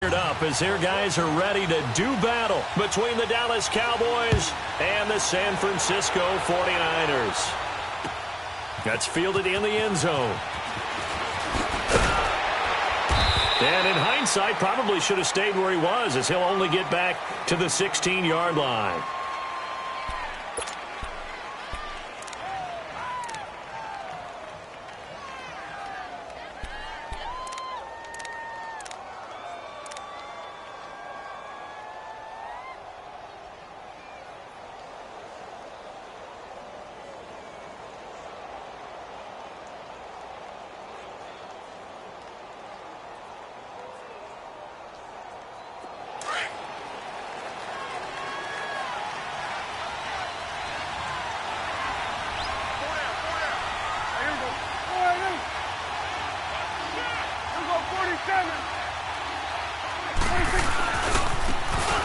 fired up as their guys are ready to do battle between the Dallas Cowboys and the San Francisco 49ers. That's fielded in the end zone. And in hindsight, probably should have stayed where he was, as he'll only get back to the 16-yard line.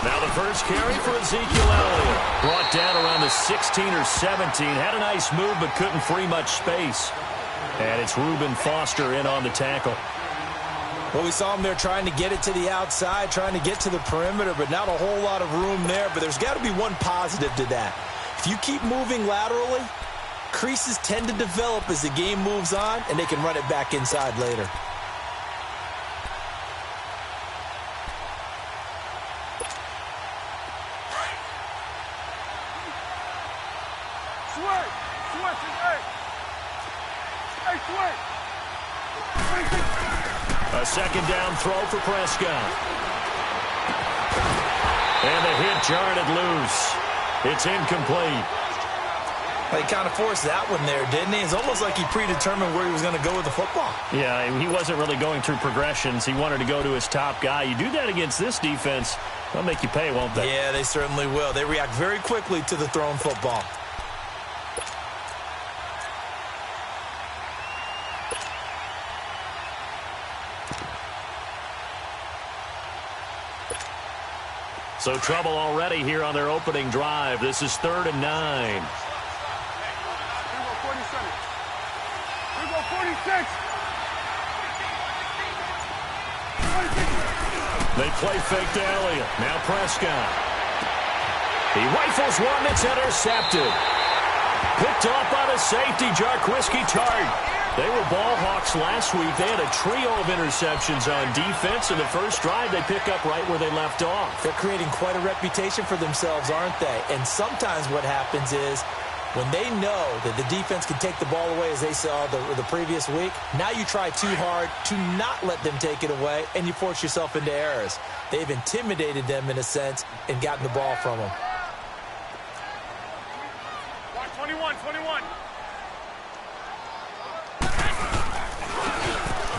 Now the first carry for Ezekiel Elliott. Brought down around the 16 or 17. Had a nice move but couldn't free much space. And it's Reuben Foster in on the tackle. Well, we saw him there trying to get it to the outside, trying to get to the perimeter, but not a whole lot of room there. But there's got to be one positive to that. If you keep moving laterally, creases tend to develop as the game moves on, and they can run it back inside later. A second down throw for Prescott. And the hit jarred it loose. It's incomplete. He kind of forced that one there, didn't he? It's almost like he predetermined where he was going to go with the football. Yeah, he wasn't really going through progressions. He wanted to go to his top guy. You do that against this defense, they'll make you pay, won't they? Yeah, they certainly will. They react very quickly to the thrown football. So trouble already here on their opening drive. This is 3rd and 9. Here we go, 47. Here we go, 46. They play fake to Elliott. Now Prescott. He rifles one that's intercepted. Picked off by the safety, Jarquiski Tart. They were ball hawks last week. They had a trio of interceptions on defense. In the first drive, they pick up right where they left off. They're creating quite a reputation for themselves, aren't they? And sometimes what happens is when they know that the defense can take the ball away, as they saw the previous week, now you try too hard to not let them take it away, and you force yourself into errors. They've intimidated them in a sense and gotten the ball from them. 21.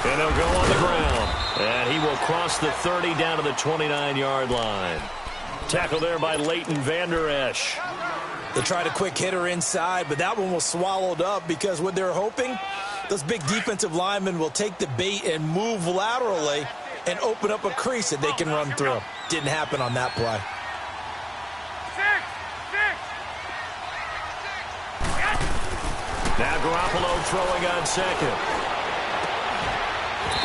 And they'll go on the ground. And he will cross the 30 down to the 29-yard line. Tackle there by Leighton Vander Esch. They tried a quick hitter inside, but that one was swallowed up because what they're hoping, those big defensive linemen will take the bait and move laterally and open up a crease that they can run through. Didn't happen on that play. Now Garoppolo throwing on second.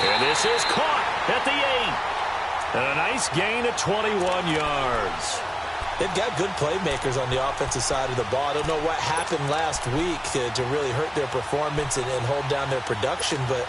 And this is caught at the 8. And a nice gain of 21 yards. They've got good playmakers on the offensive side of the ball. I don't know what happened last week to really hurt their performance and hold down their production, but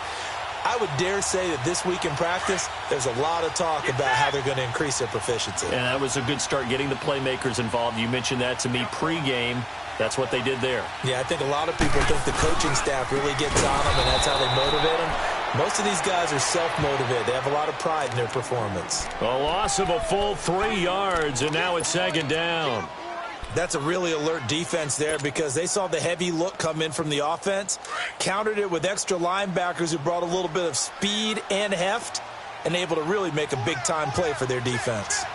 I would dare say that this week in practice, there's a lot of talk about how they're going to increase their proficiency. And that was a good start getting the playmakers involved. You mentioned that to me pregame. That's what they did there. Yeah, I think a lot of people think the coaching staff really gets on them, and that's how they motivate them. Most of these guys are self-motivated. They have a lot of pride in their performance. A loss of a full 3 yards, and now it's 2nd down. That's a really alert defense there because they saw the heavy look come in from the offense, countered it with extra linebackers who brought a little bit of speed and heft, and able to really make a big-time play for their defense.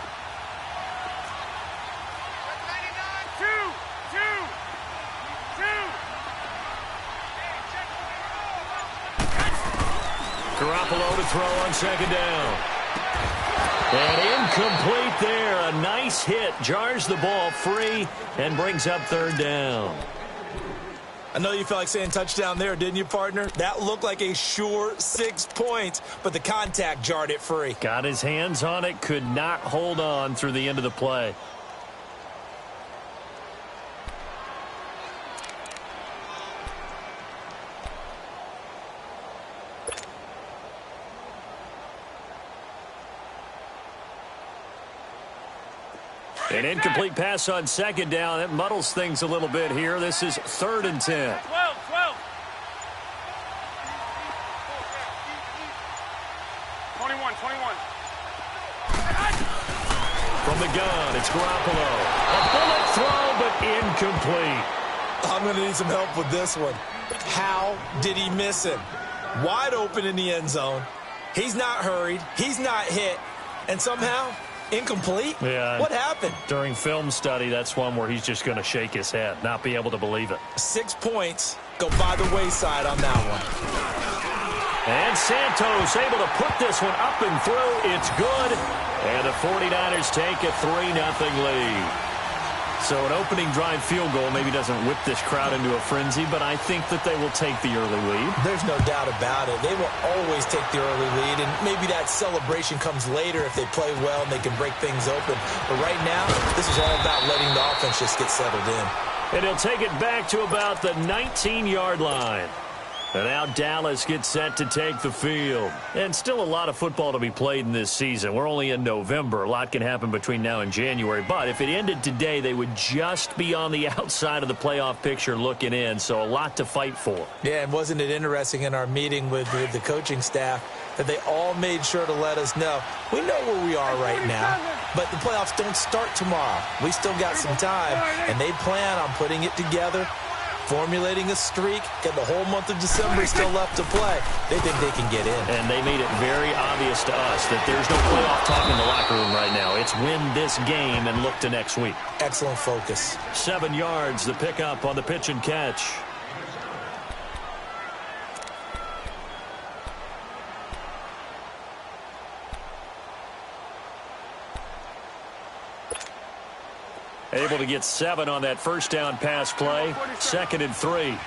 Garoppolo to throw on 2nd down. And incomplete there. A nice hit. Jars the ball free and brings up 3rd down. I know you felt like saying touchdown there, didn't you, partner? That looked like a sure 6 points, but the contact jarred it free. Got his hands on it, could not hold on through the end of the play. An incomplete pass on second down. That muddles things a little bit here. This is 3rd and 10. 12. From the gun, it's Garoppolo. A bullet throw, but incomplete. I'm going to need some help with this one. How did he miss him? Wide open in the end zone. He's not hurried. He's not hit. And somehow, incomplete? Yeah. What happened? During film study, that's one where he's just going to shake his head, not be able to believe it. 6 points go by the wayside on that one. And Santos able to put this one up and through. It's good. And the 49ers take a 3-0 lead. So an opening drive field goal maybe doesn't whip this crowd into a frenzy, but I think that they will take the early lead. There's no doubt about it. They will always take the early lead, and maybe that celebration comes later if they play well and they can break things open. But right now, this is all about letting the offense just get settled in. And he'll take it back to about the 19-yard line. And now Dallas gets set to take the field. And still a lot of football to be played in this season. We're only in November. A lot can happen between now and January. But if it ended today, they would just be on the outside of the playoff picture looking in. So a lot to fight for. Yeah, and wasn't it interesting in our meeting with the coaching staff that they all made sure to let us know, we know where we are right now, but the playoffs don't start tomorrow. We still got some time, and they plan on putting it together, formulating a streak, got the whole month of December still left to play. They think they can get in. And they made it very obvious to us that there's no playoff talk in the locker room right now. It's win this game and look to next week. Excellent focus. 7 yards, the pickup on the pitch and catch. Able to get 7 on that first down pass play. 2nd and 3. 47.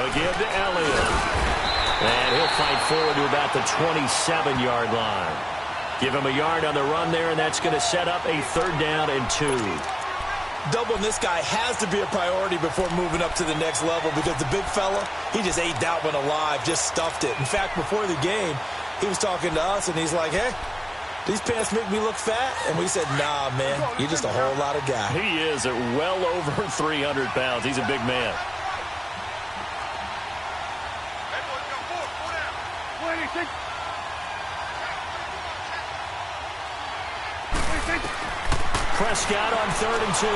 Again to Elliott. And he'll fight forward to about the 27-yard line. Give him a yard on the run there, and that's going to set up a 3rd down and 2. Doubling this guy has to be a priority before moving up to the next level because the big fella, he just ate that one alive, just stuffed it. In fact, before the game, he was talking to us, and he's like, hey, these pants make me look fat? And we said, nah, man, you're just a whole lot of guy. He is at well over 300 pounds. He's a big man. Prescott on 3rd and 2.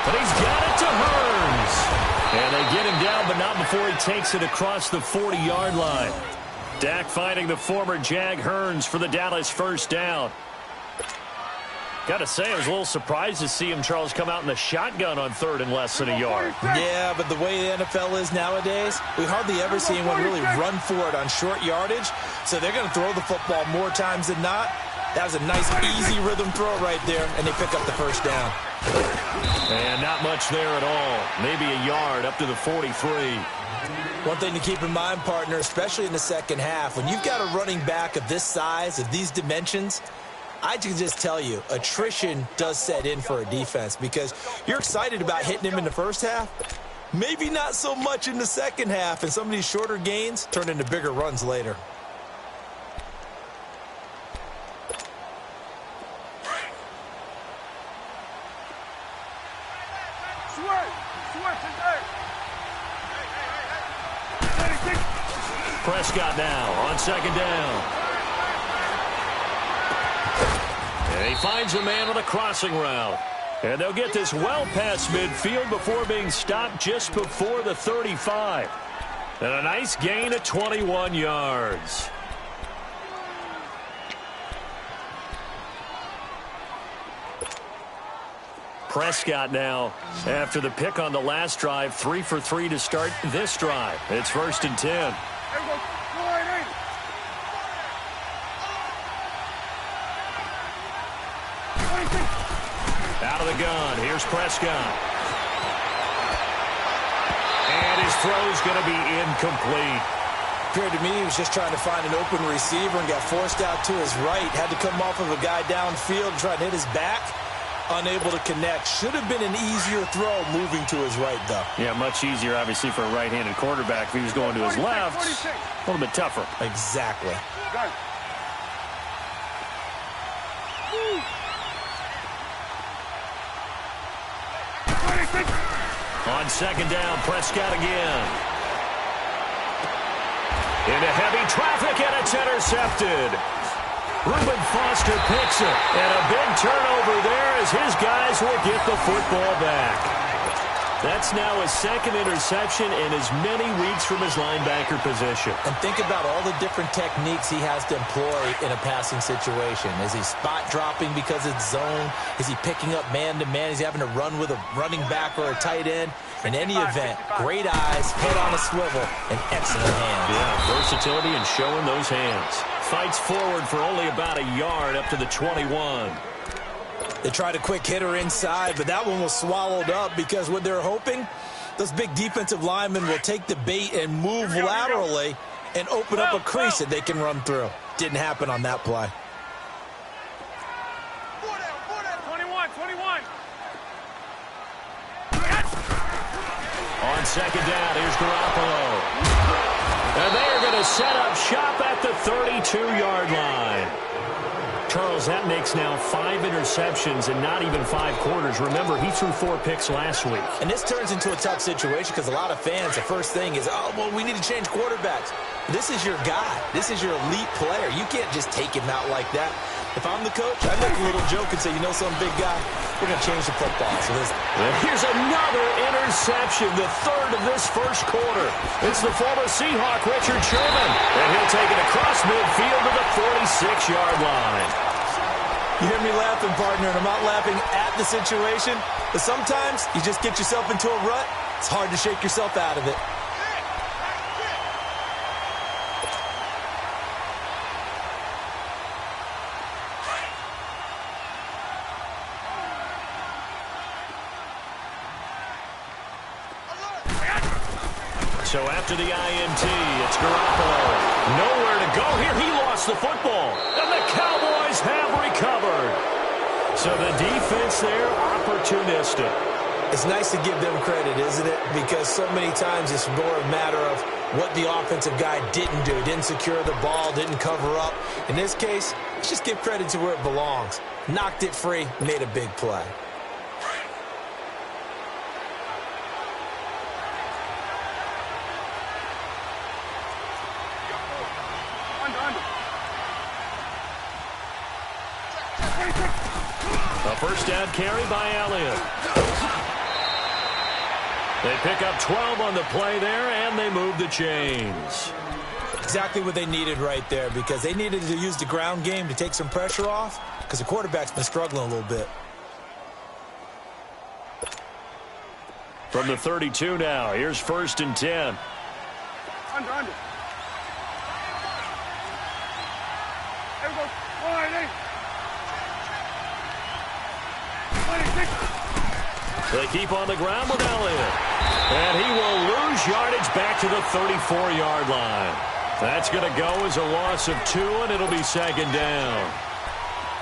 But he's got it to Hurns. And they get him down, but not before he takes it across the 40-yard line. Dak finding the former Jag Hurns for the Dallas first down. Got to say, I was a little surprised to see him, Charles, come out in the shotgun on 3rd and less than a yard. Yeah, but the way the NFL is nowadays, we hardly ever see anyone really run for it on short yardage. So they're going to throw the football more times than not. That was a nice, easy rhythm throw right there, and they pick up the first down. And not much there at all. Maybe a yard up to the 43. One thing to keep in mind, partner, especially in the second half, when you've got a running back of this size, of these dimensions, I can just tell you, attrition does set in for a defense because you're excited about hitting him in the first half. Maybe not so much in the second half, and some of these shorter gains turn into bigger runs later. Prescott now on 2nd down. And he finds a man on a crossing route. And they'll get this well past midfield before being stopped just before the 35. And a nice gain of 21 yards. Prescott now, after the pick on the last drive, 3 for 3 to start this drive. It's 1st and 10. out of the gun. Here's Prescott. And his throw's going to be incomplete. Appeared to me he was just trying to find an open receiver and got forced out to his right. Had to come off of a guy downfield, try to hit his back. Unable to connect. Should have been an easier throw moving to his right, though. Yeah, much easier, obviously, for a right-handed quarterback. If he was going to his left, a little bit tougher. Exactly. On second down, Prescott again. Into heavy traffic, and it's intercepted. Reuben Foster picks it, and a big turnover there as his guys will get the football back. That's now his second interception in as many weeks from his linebacker position. And think about all the different techniques he has to employ in a passing situation. Is he spot dropping because it's zone? Is he picking up man-to-man? Is he having to run with a running back or a tight end? In any event, great eyes, head on a swivel, and excellent hands. Yeah, versatility and showing those hands. Fights forward for only about a yard up to the 21. They tried a quick hitter inside, but that one was swallowed up because what they're hoping, those big defensive linemen will take the bait and move laterally and open up a crease that they can run through. Didn't happen on that play. 21. On second down, here's Garoppolo. And they are going to set up shop at the 32-yard line. Charles, that makes now 5 interceptions and not even 5 quarters. Remember, he threw 4 picks last week. And this turns into a tough situation because a lot of fans, the first thing is, oh, well, we need to change quarterbacks. This is your guy. This is your elite player. You can't just take him out like that. If I'm the coach, I'd make a little joke and say, you know, some big guy, we're going to change the football. So here's another interception, the third of this first quarter. It's the former Seahawk, Richard Sherman, and he'll take it across midfield to the 46-yard line. You hear me laughing, partner, and I'm not laughing at the situation, but sometimes you just get yourself into a rut. It's hard to shake yourself out of it. So after the INT, it's Garoppolo. Nowhere to go here. He lost the football. And the Cowboys have recovered. So the defense there, opportunistic. It's nice to give them credit, isn't it? Because so many times it's more a matter of what the offensive guy didn't do. Didn't secure the ball, didn't cover up. In this case, let's just give credit to where it belongs. Knocked it free, made a big play. A first down carry by Elliott. They pick up 12 on the play there, and they move the chains. Exactly what they needed right there, because they needed to use the ground game to take some pressure off, because the quarterback's been struggling a little bit. From the 32 now, here's 1st and 10. Under. There we go. 1-8. They keep on the ground with Elliott. And he will lose yardage back to the 34-yard line. That's going to go as a loss of 2, and it'll be second down.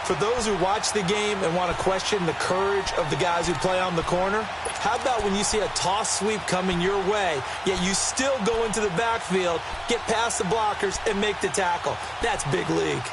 For those who watch the game and want to question the courage of the guys who play on the corner, how about when you see a toss sweep coming your way, yet you still go into the backfield, get past the blockers, and make the tackle? That's big league.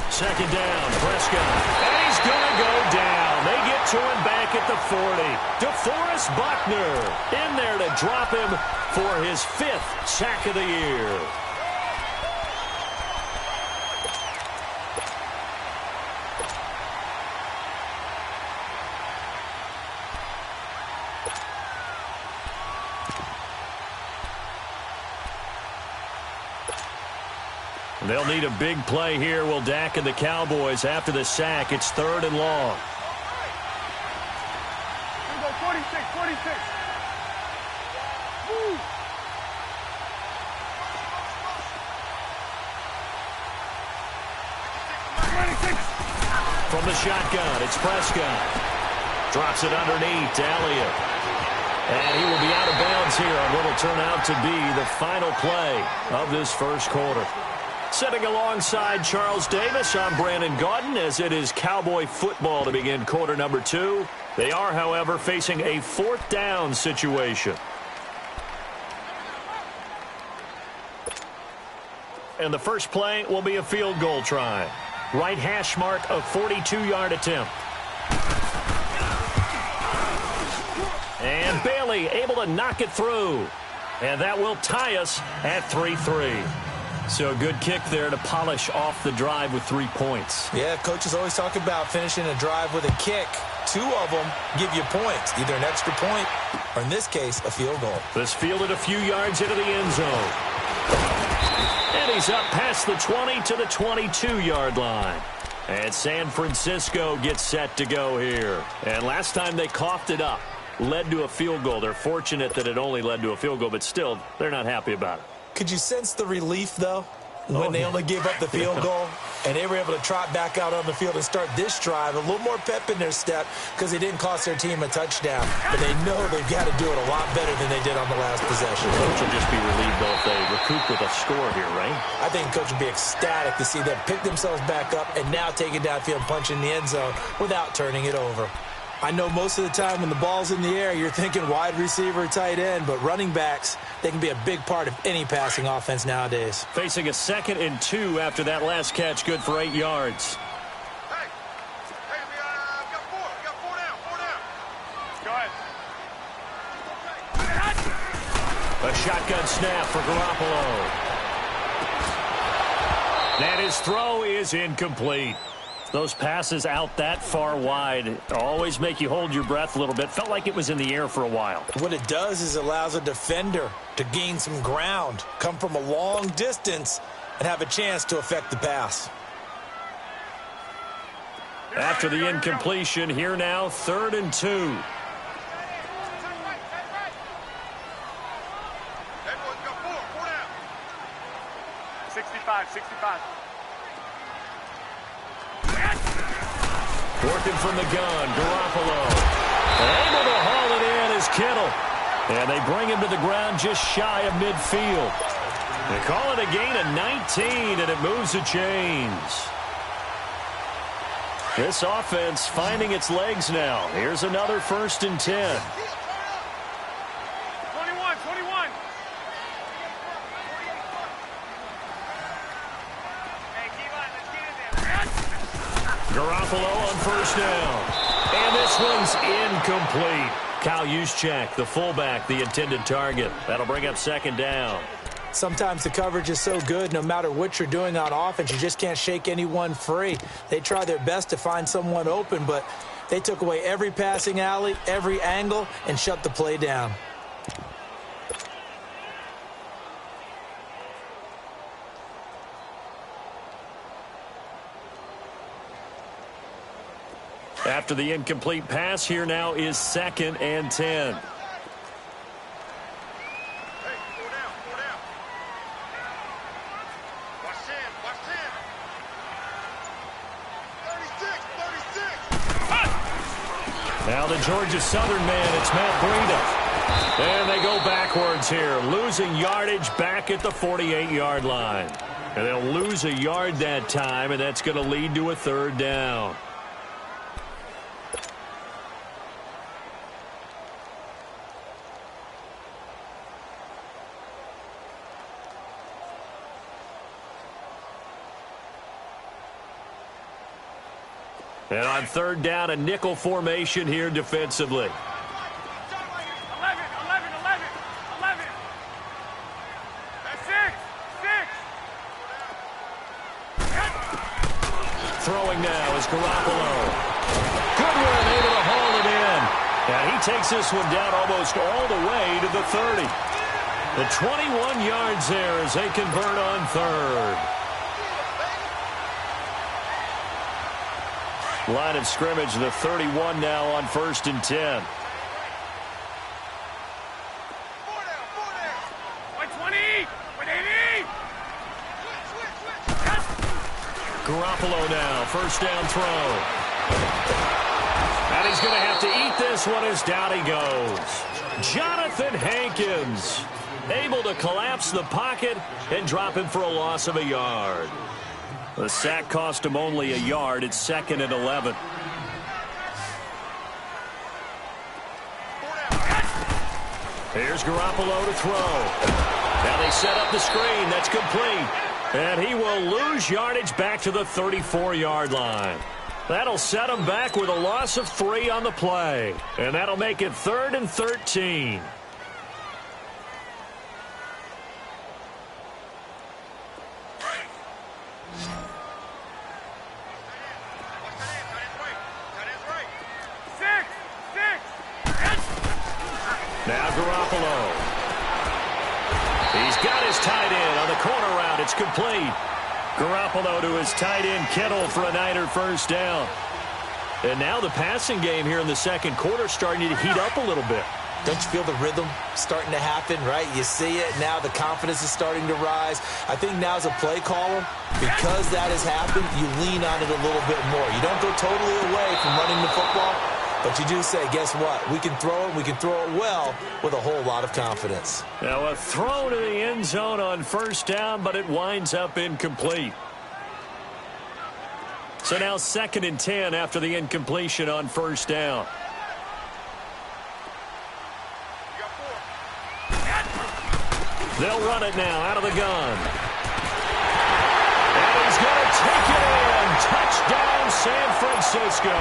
Second down, Prescott. And he's going to go down. They get to him back at the 40. DeForest Buckner in there to drop him for his 5th sack of the year. They'll need a big play here. Will Dak and the Cowboys after the sack. It's 3rd and long. Here we go, 46, 46. Woo! From the shotgun, it's Prescott. Drops it underneath to Elliott. And he will be out of bounds here on what will turn out to be the final play of this first quarter. Sitting alongside Charles Davis, I'm Brandon Gaudin as it is Cowboy football to begin quarter number 2. They are, however, facing a 4th down situation. And the first play will be a field goal try. Right hash mark, a 42-yard attempt. And Bailey able to knock it through. And that will tie us at 3-3. So a good kick there to polish off the drive with 3 points. Yeah, coaches always talk about finishing a drive with a kick. 2 of them give you points, either an extra point or, in this case, a field goal. This fielded a few yards into the end zone. And he's up past the 20 to the 22-yard line. And San Francisco gets set to go here. And last time they coughed it up, led to a field goal. They're fortunate that it only led to a field goal, but still, they're not happy about it. Could you sense the relief, though, when they only gave up the field goal and they were able to trot back out on the field and start this drive? A little more pep in their step because they didn't cost their team a touchdown. But they know they've got to do it a lot better than they did on the last possession. Coach will just be relieved, though, if they recoup with a score here, right? I think Coach would be ecstatic to see them pick themselves back up and now take it downfield and punch in the end zone without turning it over. I know most of the time when the ball's in the air, you're thinking wide receiver, tight end, but running backs, they can be a big part of any passing offense nowadays. Facing a 2nd and 2 after that last catch, good for 8 yards. Hey, we got 4. We got 4 down, 4 down. Go ahead. A shotgun snap for Garoppolo. And his throw is incomplete. Those passes out that far wide always make you hold your breath a little bit. Felt like it was in the air for a while. What it does is it allows a defender to gain some ground, come from a long distance, and have a chance to affect the pass. After the incompletion, here now, 3rd and 2. 65. Working from the gun, Garoppolo. Able to haul it in is Kittle. And they bring him to the ground just shy of midfield. They call it a gain of 19, and it moves the chains. This offense finding its legs now. Here's another 1st and 10. 21. Garoppolo on 1st down. And this one's incomplete. Kyle Juszczyk, the fullback, the intended target. That'll bring up 2nd down. Sometimes the coverage is so good, no matter what you're doing on offense, you just can't shake anyone free. They try their best to find someone open, but they took away every passing alley, every angle, and shut the play down. After the incomplete pass, here now is 2nd and 10. Now the Georgia Southern man, it's Matt Breida. And they go backwards here, losing yardage back at the 48-yard line. And they'll lose a yard that time, and that's going to lead to a 3rd down. And on 3rd down, a nickel formation here defensively. 11. That's 6. Throwing now is Garoppolo. Goodwin able to haul it in. And he takes this one down almost all the way to the 30. The 21 yards there as they convert on 3rd. Line of scrimmage, the 31 now on 1st and 10. Garoppolo now, first down throw. And he's going to have to eat this one as down he goes. Jonathan Hankins able to collapse the pocket and drop him for a loss of a yard. The sack cost him only a yard. It's 2nd and 11. Here's Garoppolo to throw. Now they set up the screen. That's complete. And he will lose yardage back to the 34-yard line. That'll set him back with a loss of 3 on the play. And that'll make it 3rd and 13. Now Garoppolo. He's got his tight end on the corner route. It's complete. Garoppolo to his tight end, Kittle, for a Niner first down. And now the passing game here in the second quarter starting to heat up a little bit. Don't you feel the rhythm starting to happen, right? You see it. Now the confidence is starting to rise. I think now as a play caller, because that has happened, you lean on it a little bit more. You don't go totally away from running the football, but you do say, guess what? We can throw it. We can throw it well with a whole lot of confidence. Now a throw to the end zone on first down, but it winds up incomplete. So now 2nd and 10 after the incompletion on first down. They'll run it now out of the gun. And he's going to take it in. Touchdown, San Francisco.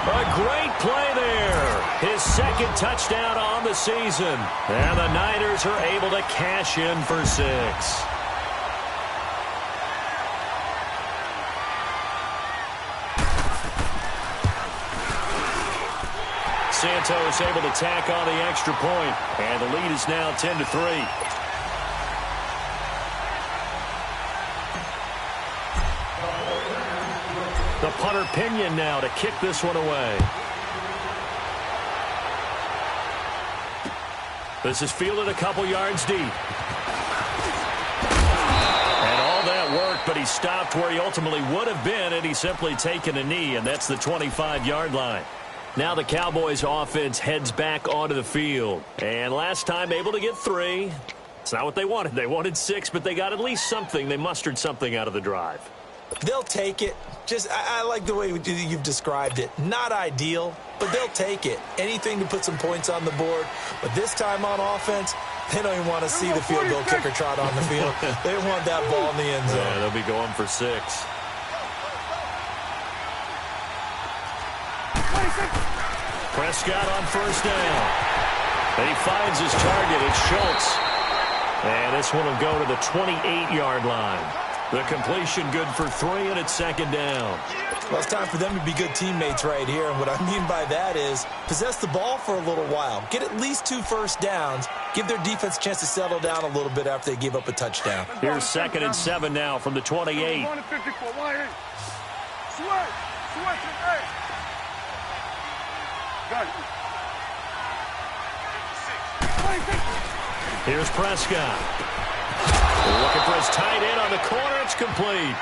A great play there. His 2nd touchdown on the season. And the Niners are able to cash in for 6. Santos able to tack on the extra point. And the lead is now 10-3. The punter Pinion now to kick this one away. This is fielded a couple yards deep. And all that worked, but he stopped where he ultimately would have been had he simply taken a knee, and that's the 25-yard line. Now the Cowboys offense heads back onto the field. And last time able to get 3. It's not what they wanted. They wanted 6, but they got at least something. They mustered something out of the drive. They'll take it. I like the way you've described it. Not ideal, but they'll take it. Anything to put some points on the board. But this time on offense, they don't even want to see the field goal kicker trot on the field. They want that ball in the end zone. Yeah, they'll be going for 6. Prescott on first down. And he finds his target. It's Schultz. And this one will go to the 28-yard line. The completion good for 3, and it's 2nd down. Well, it's time for them to be good teammates right here. And what I mean by that is possess the ball for a little while. Get at least 2 first downs. Give their defense a chance to settle down a little bit after they give up a touchdown. Here's 2nd and 7 now from the 28. Here's Prescott. Looking for his tight end on the corner. It's complete.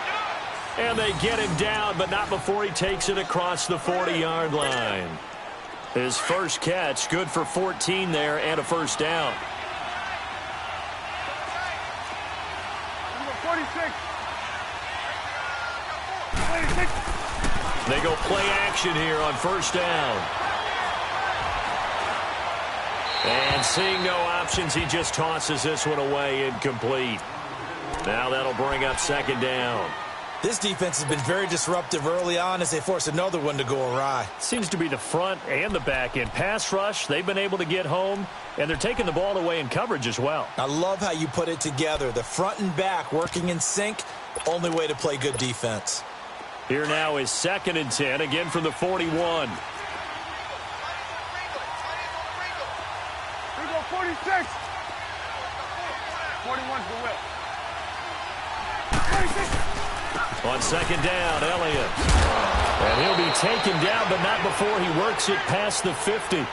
And they get him down, but not before he takes it across the 40-yard line. His first catch, good for 14 there and a first down. 46. They go play action here on first down. And seeing no options, he just tosses this one away, incomplete. Now that'll bring up 2nd down. This defense has been very disruptive early on as they force another one to go awry. Seems to be the front and the back end. Pass rush, they've been able to get home, and they're taking the ball away in coverage as well. I love how you put it together. The front and back working in sync, only way to play good defense. Here now is 2nd and 10, again from the 41. 46. 41's the whip. 46. On second down, Elliott. And he'll be taken down, but not before he works it past the 50.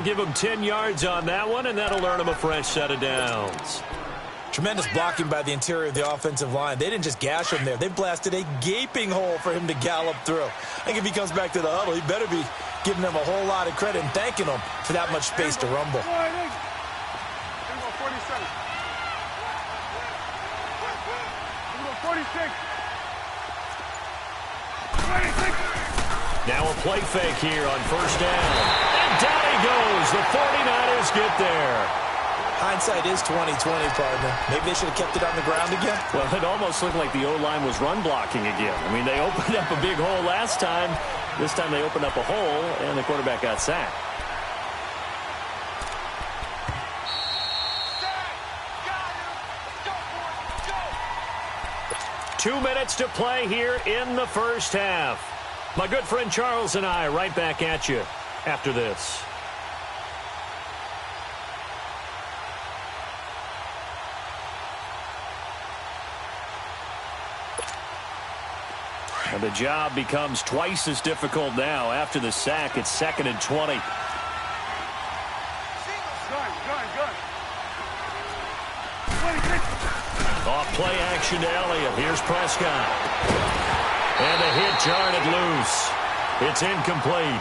Give him 10 yards on that one, and that'll earn him a fresh set of downs. Tremendous blocking by the interior of the offensive line. They didn't just gash him there. They blasted a gaping hole for him to gallop through. I think if he comes back to the huddle, he better be giving them a whole lot of credit and thanking them for that much space to rumble. 46. Now a play fake here on first down. And down he goes. The 49ers get there. Hindsight is 20/20, partner. Maybe they should have kept it on the ground again. Well, it almost looked like the O-line was run blocking again. I mean, they opened up a big hole last time. This time they opened up a hole, and the quarterback got sacked. Two minutes to play here in the first half. My good friend Charles and I right back at you after this. And the job becomes twice as difficult now. After the sack, it's 2nd and 20. Off play action to Elliott. Here's Prescott. And the hit jarred it loose. It's incomplete.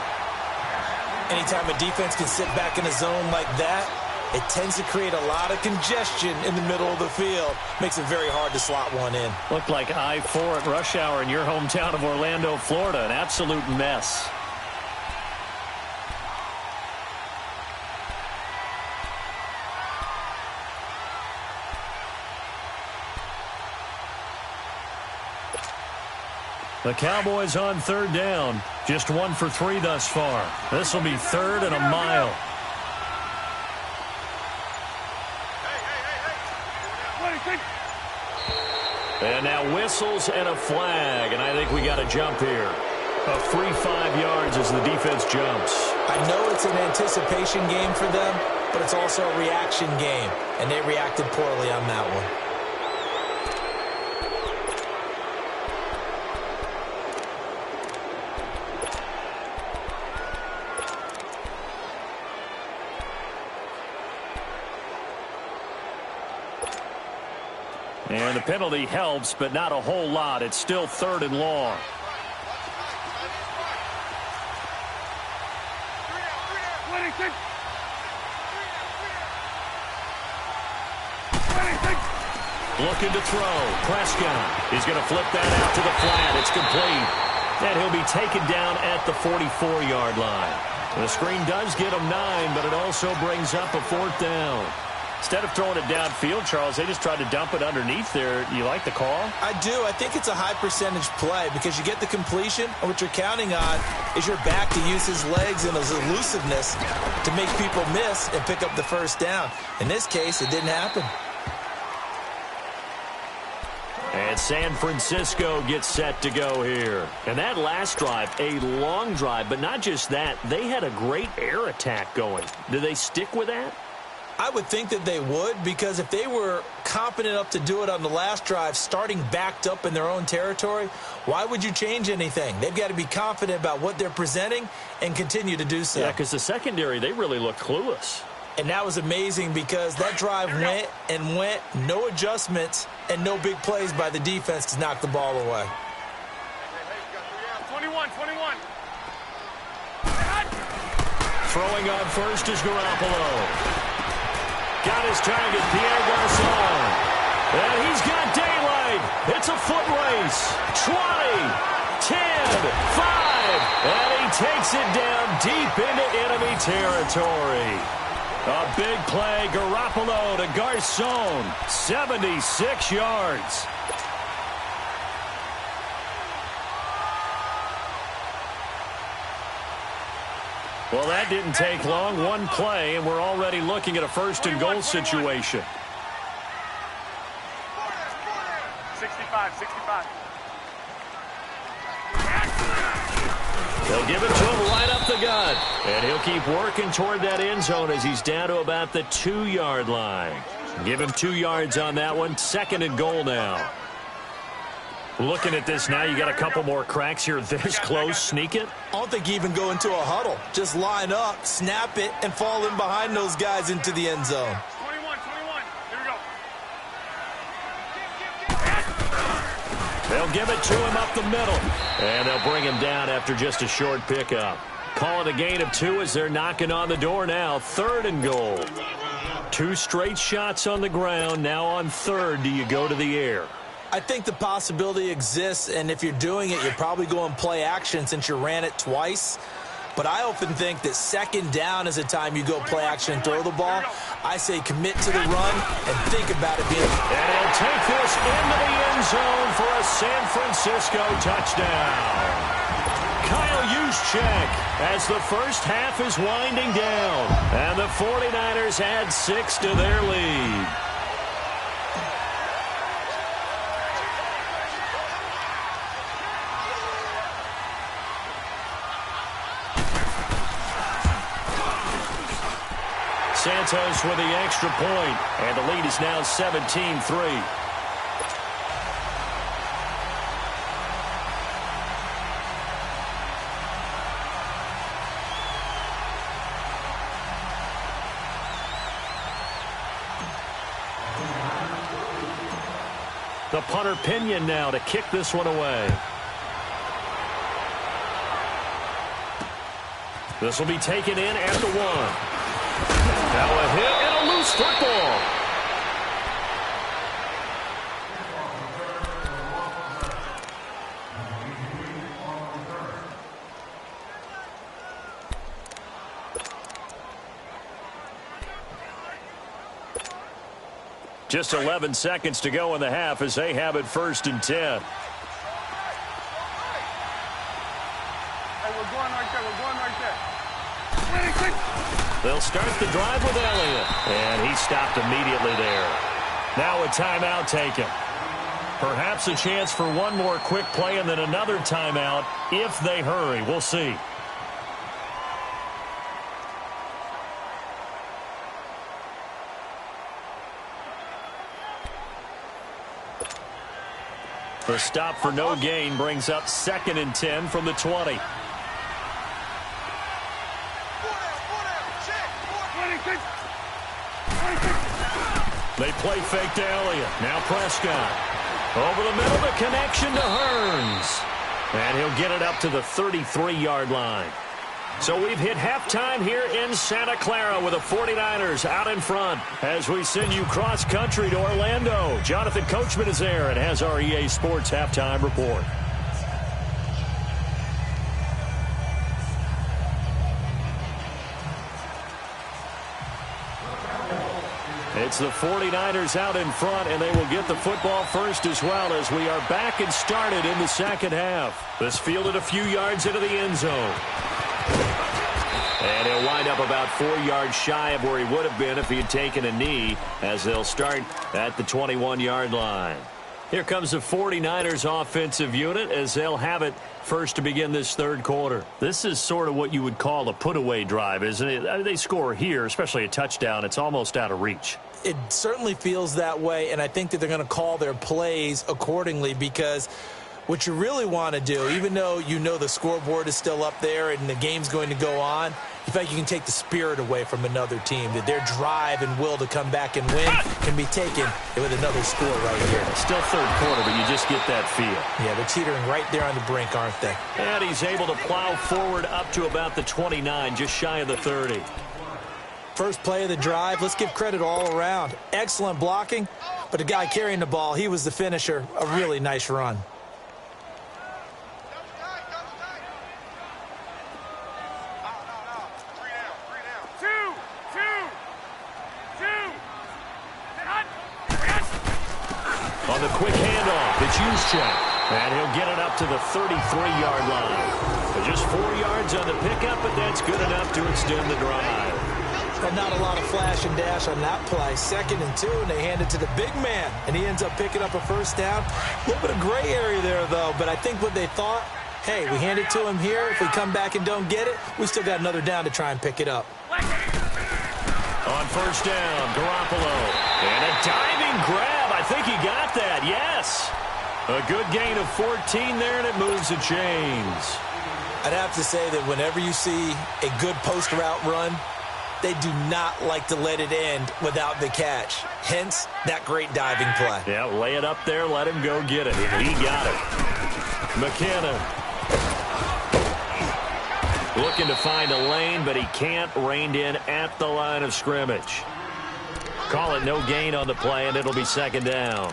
Anytime a defense can sit back in a zone like that, it tends to create a lot of congestion in the middle of the field. Makes it very hard to slot one in. Looked like I-4 at rush hour in your hometown of Orlando, Florida. An absolute mess. The Cowboys on third down. Just 1 for 3 thus far. This will be 3rd and a mile. And now whistles and a flag, and I think we got a jump here. A free 5 yards as the defense jumps. I know it's an anticipation game for them, but it's also a reaction game, and they reacted poorly on that one. And the penalty helps, but not a whole lot. It's still 3rd and long. Looking to throw. Prescott. He's going to flip that out to the flat. It's complete. And he'll be taken down at the 44-yard line. The screen does get him 9, but it also brings up a 4th down. Instead of throwing it downfield, Charles, they just tried to dump it underneath there. You like the call? I do. I think it's a high percentage play because you get the completion, and what you're counting on is your back to use his legs and his elusiveness to make people miss and pick up the first down. In this case, it didn't happen. And San Francisco gets set to go here. And that last drive, a long drive, but not just that. They had a great air attack going. Do they stick with that? I would think that they would, because if they were confident enough to do it on the last drive, starting backed up in their own territory, why would you change anything? They've got to be confident about what they're presenting and continue to do so. Yeah, because the secondary, they really looked clueless. And that was amazing because that drive went and went, no adjustments, and no big plays by the defense to knock the ball away. 21. Throwing on first is Garoppolo. Got his target, Pierre Garçon. And he's got daylight. It's a foot race. 20, 10, 5. And he takes it down deep into enemy territory. A big play, Garoppolo to Garçon. 76 yards. Well, that didn't take long. One play, and we're already looking at a 1st and goal situation. 65. They'll give it to him right up the gut. And he'll keep working toward that end zone as he's down to about the 2-yard line. Give him 2 yards on that one. 2nd and goal now. Looking at this now, you got a couple more cracks here this close. Sneak it? I don't think you even go into a huddle. Just line up, snap it, and fall in behind those guys into the end zone. 21. Here we go. They'll give it to him up the middle. And they'll bring him down after just a short pickup. Call it a gain of 2 as they're knocking on the door now. 3rd and goal. 2 straight shots on the ground. Now on 3rd, do you go to the air? I think the possibility exists, and if you're doing it, you're probably going play action since you ran it twice. But I often think that 2nd down is a time you go play action and throw the ball. I say commit to the run and think about it being. And he'll take this into the end zone for a San Francisco touchdown. Kyle Juszczyk as the first half is winding down. And the 49ers add 6 to their lead. Santos with the extra point, and the lead is now 17-3. The punter Pinion now to kick this one away. This will be taken in at the 1. Now a hit and a loose football. Just 11 seconds to go in the half as they have it 1st and 10. Hey, we're going right there. 26. They'll start the drive with Elliott. And he stopped immediately there. Now a timeout taken. Perhaps a chance for one more quick play and then another timeout if they hurry. We'll see. The stop for no gain brings up 2nd and 10 from the 20. They play fake to Elliott. Now Prescott. Over the middle, the connection to Hearns. And he'll get it up to the 33-yard line. So we've hit halftime here in Santa Clara with the 49ers out in front as we send you cross-country to Orlando. Jonathan Coachman is there and has our EA Sports halftime report. It's the 49ers out in front, and they will get the football first as well as we are back and started in the 2nd half. This fielded a few yards into the end zone. And he'll wind up about 4 yards shy of where he would have been if he had taken a knee as they'll start at the 21-yard line. Here comes the 49ers offensive unit as they'll have it first to begin this 3rd quarter. This is sort of what you would call a put-away drive, isn't it? I mean, they score here, especially a touchdown. It's almost out of reach. It certainly feels that way, and I think that they're going to call their plays accordingly because what you really want to do, even though you know the scoreboard is still up there and the game's going to go on, you feel like you can take the spirit away from another team, that their drive and will to come back and win can be taken with another score right here. Still 3rd quarter, but you just get that feel. Yeah, they're teetering right there on the brink, aren't they? And he's able to plow forward up to about the 29, just shy of the 30. First play of the drive, let's give credit all around. Excellent blocking, but the guy carrying the ball, he was the finisher. A really nice run. On the quick handoff, it's Juszczyk. And he'll get it up to the 33-yard line. Just 4 yards on the pickup, but that's good enough to extend the drive. But not a lot of flash and dash on that play. 2nd and 2, and they hand it to the big man. And he ends up picking up a 1st down. A little bit of gray area there, though. But I think what they thought, hey, we hand it to him here. If we come back and don't get it, we still got another down to try and pick it up. On 1st down, Garoppolo. And a diving grab. I think he got that, yes. A good gain of 14 there, and it moves the chains. I'd have to say that whenever you see a good post route run, they do not like to let it end without the catch. Hence, that great diving play. Yeah, lay it up there, let him go get it. And he got it. McKinnon looking to find a lane, but he can't. Reined in at the line of scrimmage. Call it no gain on the play, and it'll be second down.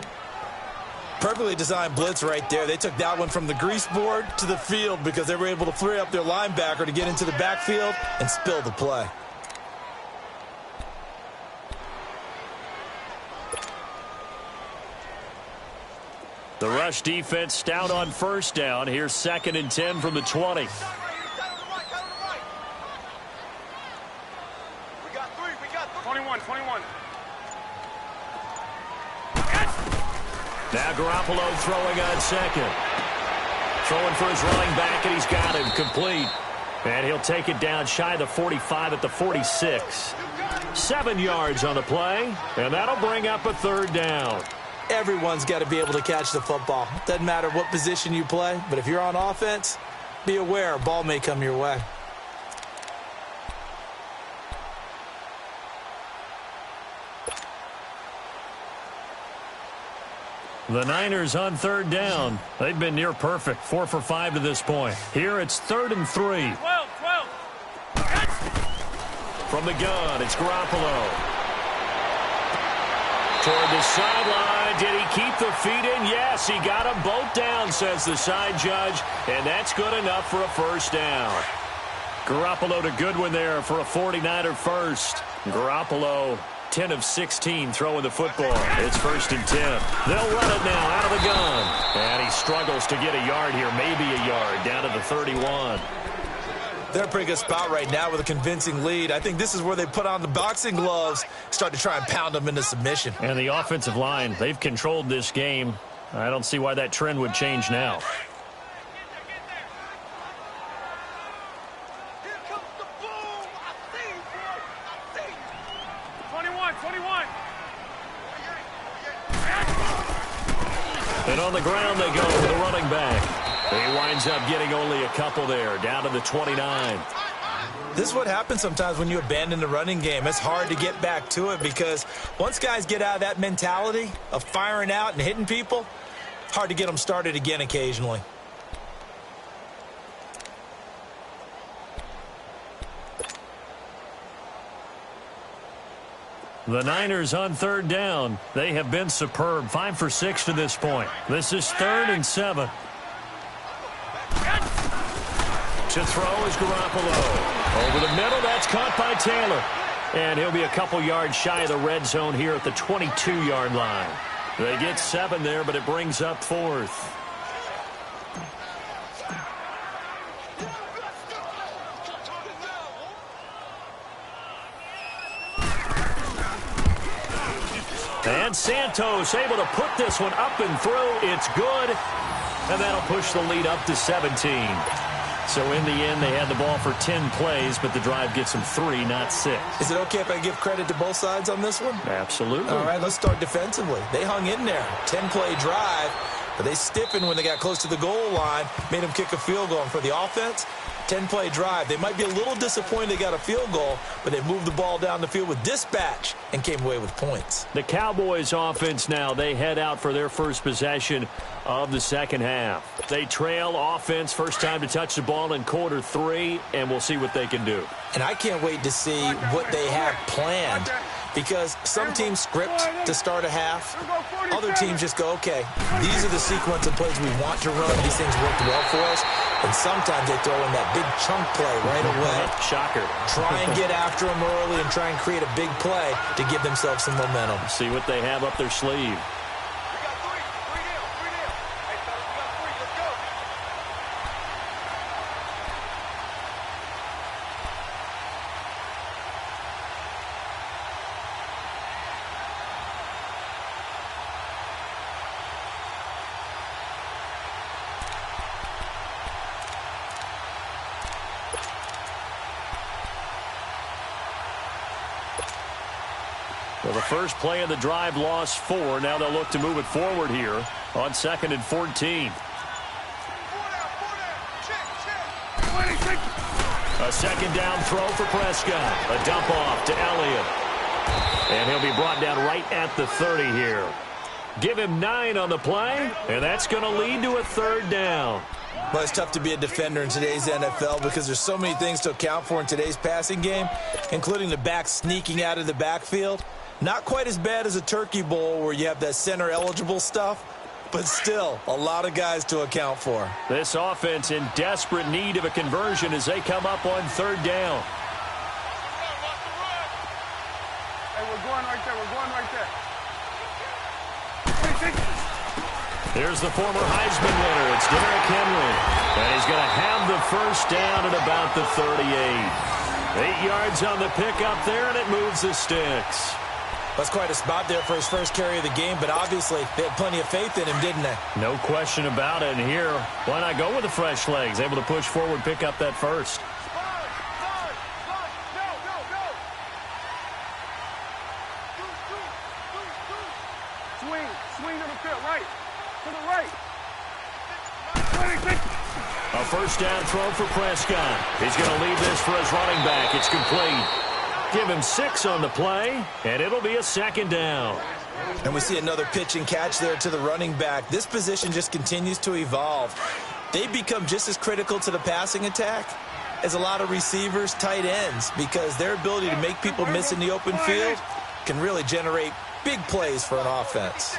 Perfectly designed blitz right there. They took that one from the grease board to the field because they were able to free up their linebacker to get into the backfield and spill the play. The rush defense stout on first down. Here's 2nd and 10 from the 20. We got three. 21. Now Garoppolo throwing on second. Throwing for his running back, and he's got him complete. And he'll take it down shy of the 45 at the 46. 7 yards on the play, and that'll bring up a 3rd down. Everyone's got to be able to catch the football. Doesn't matter what position you play, but if you're on offense, be aware a ball may come your way. The Niners on 3rd down. They've been near perfect, 4 for 5 to this point. Here it's 3rd and 3. 12. From the gun, it's Garoppolo. Toward the sideline. Did he keep the feet in? Yes, he got them both down, says the side judge, and that's good enough for a 1st down. Garoppolo to Goodwin there for a 49er first. Garoppolo 10 of 16 throwing the football. It's 1st and 10. They'll run it now out of the gun. And he struggles to get a yard here, maybe a yard, down to the 31. They're in a pretty good spot right now with a convincing lead. I think this is where they put on the boxing gloves, start to try and pound them into submission. And the offensive line, they've controlled this game. I don't see why that trend would change now. Here comes the boom. I see you, boy. I see you. 21. And on the ground they go with the running back. He winds up getting only a couple there, down to the 29. This is what happens sometimes when you abandon the running game. It's hard to get back to it because once guys get out of that mentality of firing out and hitting people, it's hard to get them started again occasionally. The Niners on 3rd down. They have been superb, 5 for 6 to this point. This is 3rd and 7. To throw is Garoppolo. Over the middle, that's caught by Taylor. And he'll be a couple yards shy of the red zone here at the 22-yard line. They get 7 there, but it brings up 4th. And Santos able to put this one up and through. It's good. And that'll push the lead up to 17. So in the end, they had the ball for 10 plays, but the drive gets them 3, not 6. Is it okay if I give credit to both sides on this one? Absolutely. All right, let's start defensively. They hung in there. 10-play drive, but they stiffened when they got close to the goal line, made them kick a field goal. And for the offense, 10-play drive. They might be a little disappointed they got a field goal, but they moved the ball down the field with dispatch and came away with points. The Cowboys offense now, they head out for their first possession of the second half. They trail offense, first time to touch the ball in quarter 3, and we'll see what they can do. And I can't wait to see what they have planned, because some teams script to start a half. Other teams just go, okay, these are the sequence of plays we want to run. These things worked well for us. And sometimes they throw in that big chunk play right away. Shocker. Try and get after them early and try and create a big play to give themselves some momentum. See what they have up their sleeve. Well, the first play of the drive lost 4. Now they'll look to move it forward here. On 2nd and 14. A second down throw for Prescott. A dump off to Elliott. And he'll be brought down right at the 30 here. Give him 9 on the play, and that's going to lead to a 3rd down. Well, it's tough to be a defender in today's NFL because there's so many things to account for in today's passing game, including the back sneaking out of the backfield. Not quite as bad as a turkey bowl where you have that center-eligible stuff, but still a lot of guys to account for. This offense in desperate need of a conversion as they come up on 3rd down. Hey, we're going right there. We're going right there. Here's the former Heisman winner. It's Derrick Henry. And he's going to have the 1st down at about the 38. 8 yards on the pickup there, and it moves the sticks. That's quite a spot there for his first carry of the game, but obviously they had plenty of faith in him, didn't they? No question about it. And here, why not go with the fresh legs? Able to push forward, pick up that 1st. Swing to the field, right. To the right. A 1st down throw for Prescott. He's going to leave this for his running back. It's complete. Give him 6 on the play, and it'll be a 2nd down. And we see another pitch and catch there to the running back. This position just continues to evolve. They become just as critical to the passing attack as a lot of receivers, tight ends, because their ability to make people miss in the open field can really generate big plays for an offense.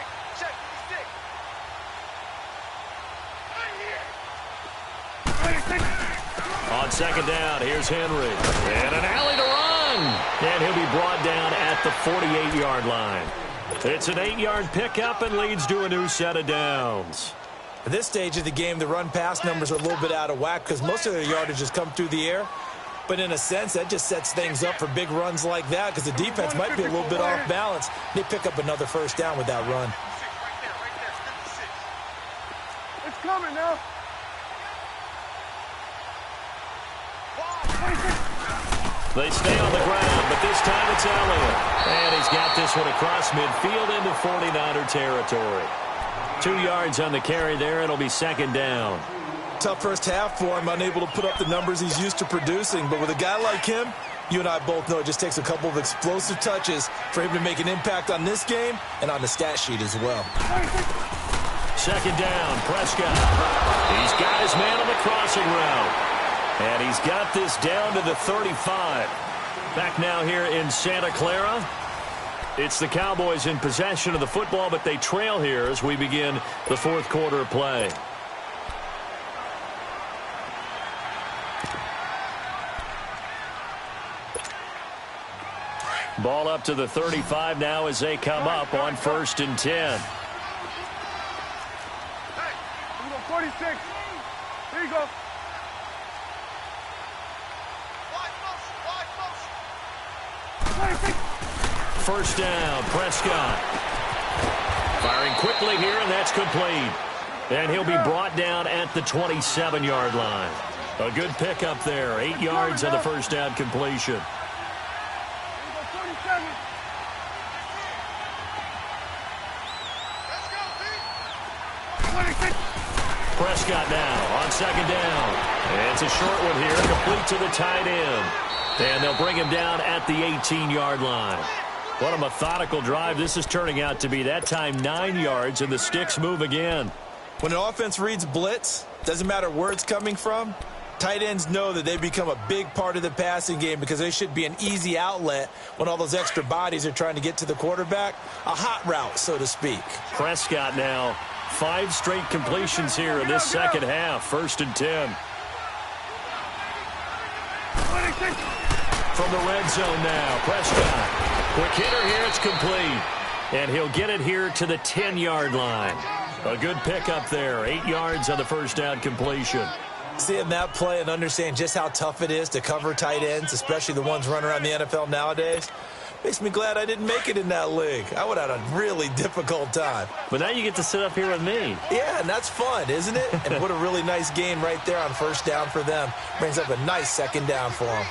On 2nd down, here's Henry. And an alley to run. And he'll be brought down at the 48-yard line. It's an 8-yard pickup and leads to a new set of downs. At this stage of the game, the run-pass numbers are a little bit out of whack because most of their yardage has come through the air. But in a sense, that just sets things up for big runs like that because the defense might be a little bit off balance. They pick up another 1st down with that run. It's coming now. They stay on the ground, but this time it's Elliott. And he's got this one across midfield into 49er territory. 2 yards on the carry there. It'll be 2nd down. Tough first half for him, unable to put up the numbers he's used to producing. But with a guy like him, you and I both know it just takes a couple of explosive touches for him to make an impact on this game and on the stat sheet as well. 2nd down, Prescott. He's got his man on the crossing route. And he's got this down to the 35. Back now here in Santa Clara. It's the Cowboys in possession of the football, but they trail here as we begin the 4th quarter of play. Ball up to the 35 now as they come up on 1st and 10. Hey, we go 46. Here you go. First down, Prescott. Firing quickly here, and that's complete. And he'll be brought down at the 27-yard line. A good pickup there. 8 yards on the 1st down completion. Prescott now on 2nd down. And it's a short one here, complete to the tight end. And they'll bring him down at the 18-yard line. What a methodical drive this is turning out to be. That time 9 yards, and the sticks move again. When an offense reads blitz, doesn't matter where it's coming from, tight ends know that they become a big part of the passing game because they should be an easy outlet when all those extra bodies are trying to get to the quarterback. A hot route, so to speak. Prescott now, 5 straight completions here in this 2nd half. 1st and 10. From the red zone now, Prescott. Quick hitter here, it's complete. And he'll get it here to the 10-yard line. A good pickup there, 8 yards on the 1st down completion. Seeing that play and understand just how tough it is to cover tight ends, especially the ones running around the NFL nowadays, makes me glad I didn't make it in that league. I would have had a really difficult time. But now you get to sit up here with me. Yeah, and that's fun, isn't it? And what a really nice gain right there on 1st down for them. Brings up a nice 2nd down for them.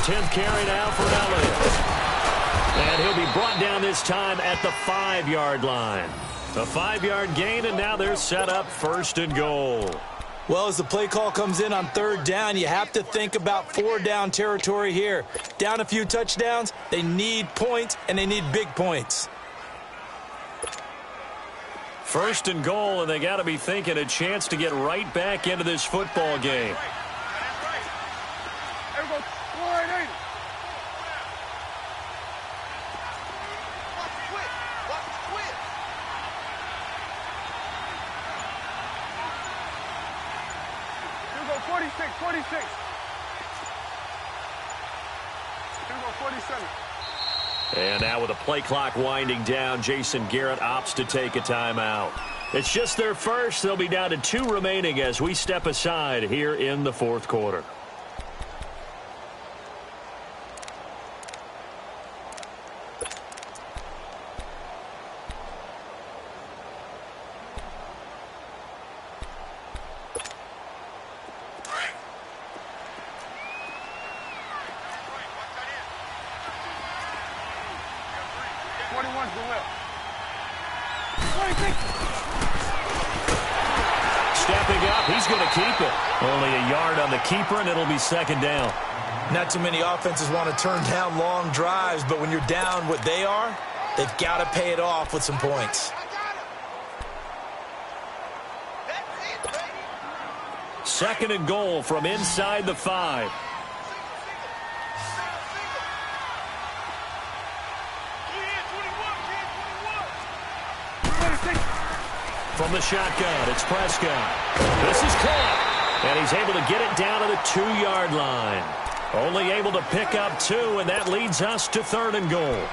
10th carry now for Elliott. And he'll be brought down this time at the 5-yard line. A 5-yard gain, and now they're set up 1st and goal. Well, as the play call comes in on 3rd down, you have to think about 4-down territory here. Down a few touchdowns, they need points, and they need big points. 1st and goal, and they got to be thinking a chance to get right back into this football game. And now with the play clock winding down, Jason Garrett opts to take a timeout. It's just their first. They'll be down to 2 remaining as we step aside here in the 4th quarter. Stepping up, he's going to keep it. Only a yard on the keeper, and it'll be 2nd down. Not too many offenses want to turn down long drives, but when you're down what they are, they've got to pay it off with some points. 2nd and goal from inside the 5. From the shotgun, it's Prescott. This is caught, and he's able to get it down to the 2-yard line. Only able to pick up 2, and that leads us to 3rd and goal.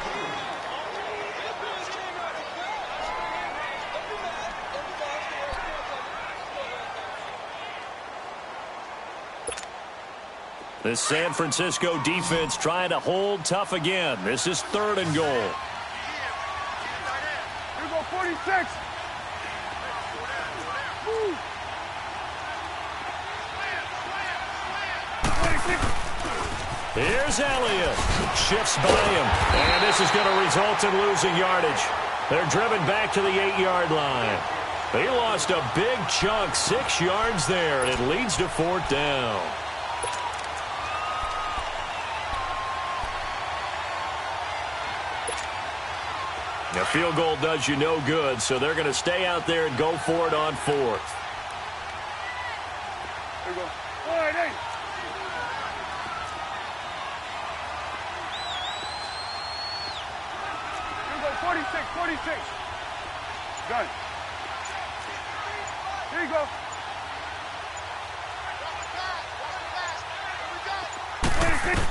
The San Francisco defense trying to hold tough again. This is 3rd and goal. Here we go, 46. Here's Elliott. Shifts by him. And this is going to result in losing yardage. They're driven back to the 8-yard line. They lost a big chunk, 6 yards there, and it leads to 4th down. A field goal does you no good, so they're going to stay out there and go for it on 4th. Here we go. 48. Here we go. 46. 46. Gun. Here you go. 46.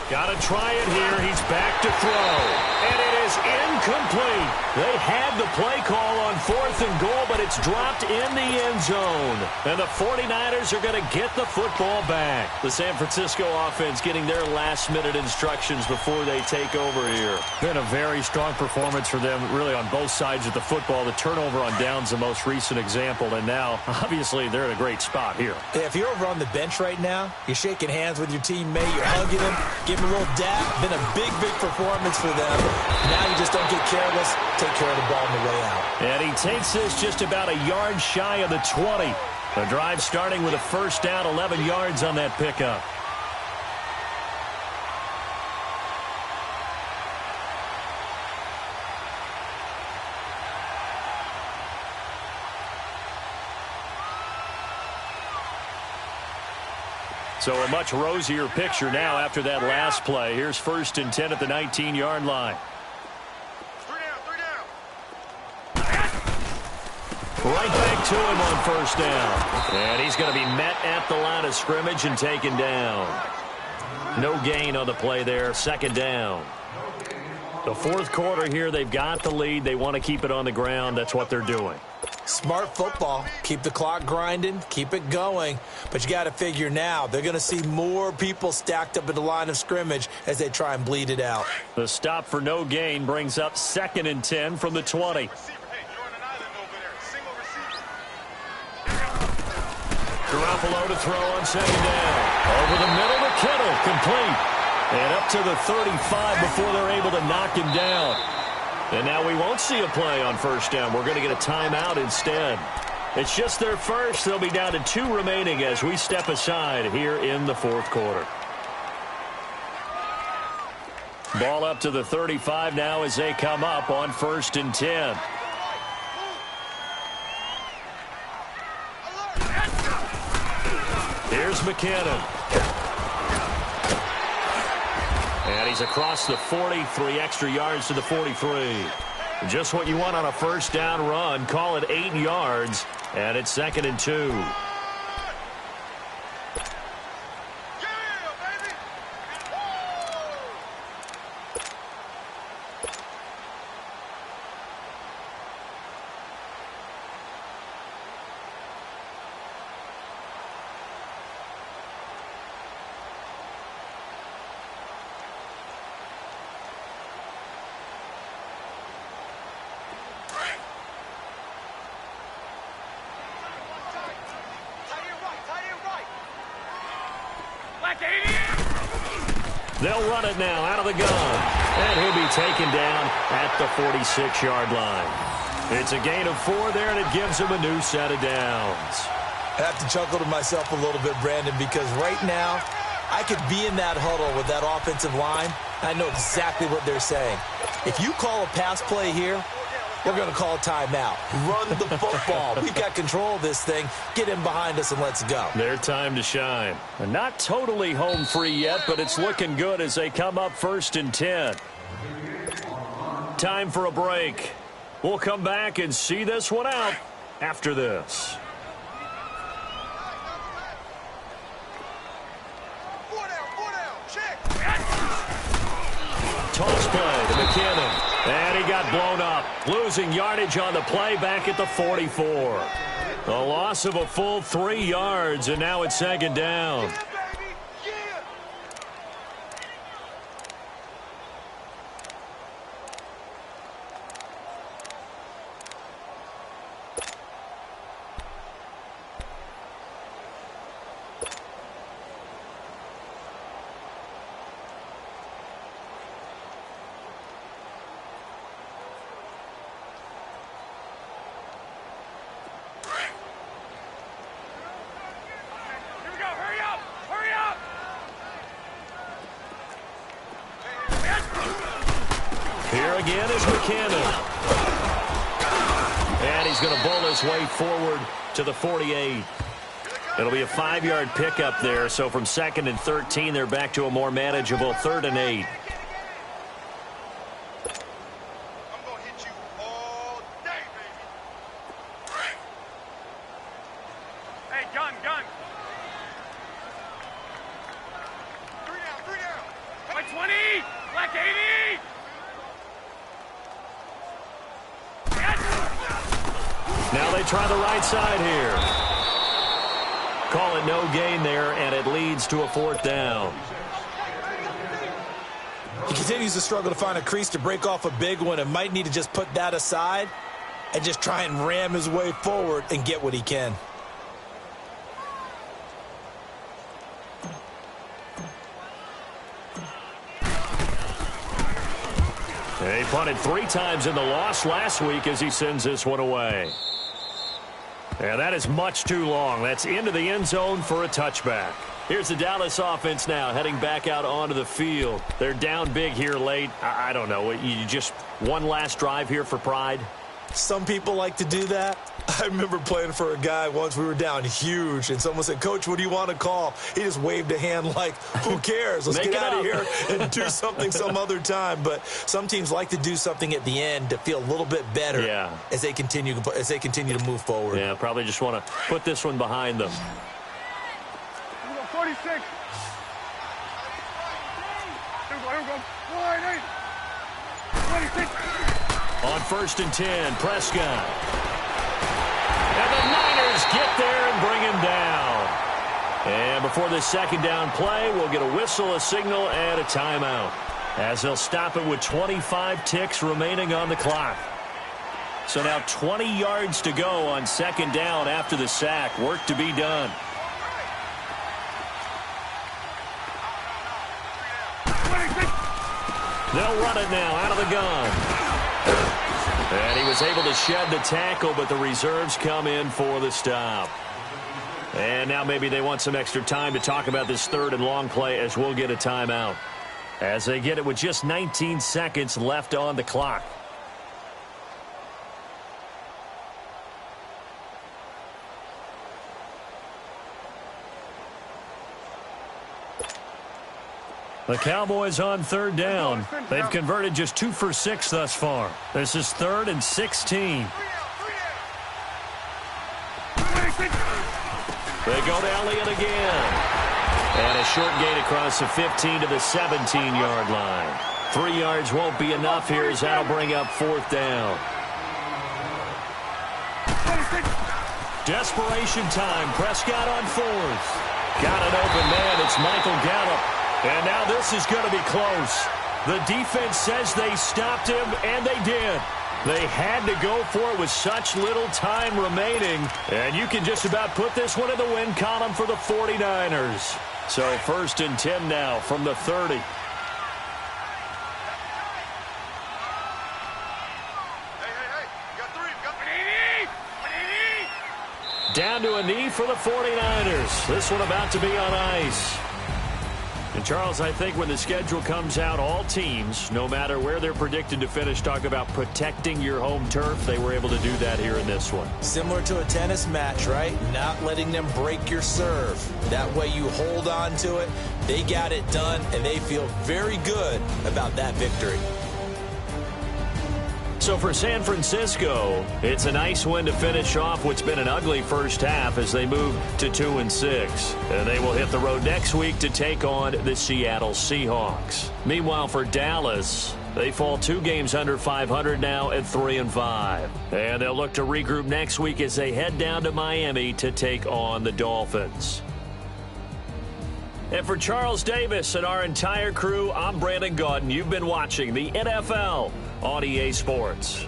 Got to try it here. He's back to throw. And it is incomplete. They had the play call on 4th and goal, but it's dropped in the end zone. And the 49ers are going to get the football back. The San Francisco offense getting their last-minute instructions before they take over here. Been a very strong performance for them, really, on both sides of the football. The turnover on downs the most recent example, and now, obviously, they're in a great spot here. Yeah, if you're over on the bench right now, you're shaking hands with your teammate, you're hugging him, give him a little dap. Been a big, big performance for them. Now you just don't get careless. Take care of the ball on the way out. And he takes this just about a yard shy of the 20. The drive starting with a 1st down, 11 yards on that pickup. So a much rosier picture now after that last play. Here's 1st and 10 at the 19-yard line. Right back to him on 1st down. And he's going to be met at the line of scrimmage and taken down. No gain on the play there. 2nd down. The 4th quarter here, they've got the lead. They want to keep it on the ground. That's what they're doing. Smart football. Keep the clock grinding. Keep it going. But you got to figure now, they're going to see more people stacked up at the line of scrimmage as they try and bleed it out. The stop for no gain brings up 2nd and 10 from the 20. Garoppolo to throw on 2nd down. Over the middle to Kittle. Complete. And up to the 35 before they're able to knock him down. And now we won't see a play on first down. We're going to get a timeout instead. It's just their first. They'll be down to 2 remaining as we step aside here in the fourth quarter. Ball up to the 35 now as they come up on 1st and 10. Here's McKinnon. And he's across the 40, 3 extra yards to the 43. Just what you want on a first down run. Call it 8 yards, and it's 2nd and 2. They'll run it now out of the gun. And he'll be taken down at the 46-yard line. It's a gain of 4 there, and it gives him a new set of downs. I have to chuckle to myself a little bit, Brandon, because right now I could be in that huddle with that offensive line. I know exactly what they're saying. If you call a pass play here, we're going to call a timeout. Run the football. We've got control of this thing. Get in behind us and let's go. Their time to shine. And not totally home free yet, but it's looking good as they come up 1st and 10. Time for a break. We'll come back and see this one out after this. Toss play to McKinnon. And he got blown up. Losing yardage on the play back at the 44. A loss of a full 3 yards, and now it's 2nd down. Here again is McKinnon. And he's going to bowl his way forward to the 48. It'll be a 5-yard pickup there. So from 2nd and 13, they're back to a more manageable 3rd and 8. I'm going to hit you all day, baby. Hey, gun. 3 down. Like 20, like 80. Now they try the right side here. Call it no gain there, and it leads to a 4th down. He continues to struggle to find a crease to break off a big one and might need to just put that aside and just try and ram his way forward and get what he can. He punted 3 times in the loss last week as he sends this one away. And that is much too long. That's into the end zone for a touchback. Here's the Dallas offense now heading back out onto the field. They're down big here late. I don't know. You just one last drive here for pride? Some people like to do that. I remember playing for a guy once. We were down huge, and someone said, "Coach, what do you want to call?" He just waved a hand like, who cares? Let's get out of here and do something some other time. But some teams like to do something at the end to feel a little bit better as they continue to move forward. Yeah, probably just want to put this one behind them. 46. Here we go. 26. On 1st and 10, Prescott. And the Niners get there and bring him down. And before this 2nd down play, we'll get a whistle, a signal, and a timeout, as they'll stop it with 25 ticks remaining on the clock. So now 20 yards to go on 2nd down after the sack. Work to be done. They'll run it now out of the gun. And he was able to shed the tackle, but the reserves come in for the stop. And now maybe they want some extra time to talk about this third and long play as we'll get a timeout. As they get it with just 19 seconds left on the clock. The Cowboys on third down. They've converted just 2 for 6 thus far. This is 3rd and 16. They go to Elliott again. And a short gain across the 15 to the 17-yard line. 3 yards won't be enough here as that'll bring up 4th down. Desperation time. Prescott on 4th. Got an open man. It's Michael Gallup. And now this is going to be close. The defense says they stopped him, and they did. They had to go for it with such little time remaining. And you can just about put this one in the win column for the 49ers. So 1st and 10 now from the 30. Hey, you got 3. You got 180. Down to a knee for the 49ers. This one about to be on ice. And, Charles, I think when the schedule comes out, all teams, no matter where they're predicted to finish, talk about protecting your home turf. They were able to do that here in this one. Similar to a tennis match, right? Not letting them break your serve. That way you hold on to it. They got it done, and they feel very good about that victory. So for San Francisco, it's a nice win to finish off what's been an ugly first half as they move to 2-6. And they will hit the road next week to take on the Seattle Seahawks. Meanwhile, for Dallas, they fall 2 games under 500 now at 3-5. And they'll look to regroup next week as they head down to Miami to take on the Dolphins. And for Charles Davis and our entire crew, I'm Brandon Gaudin. You've been watching the NFL on EA Sports.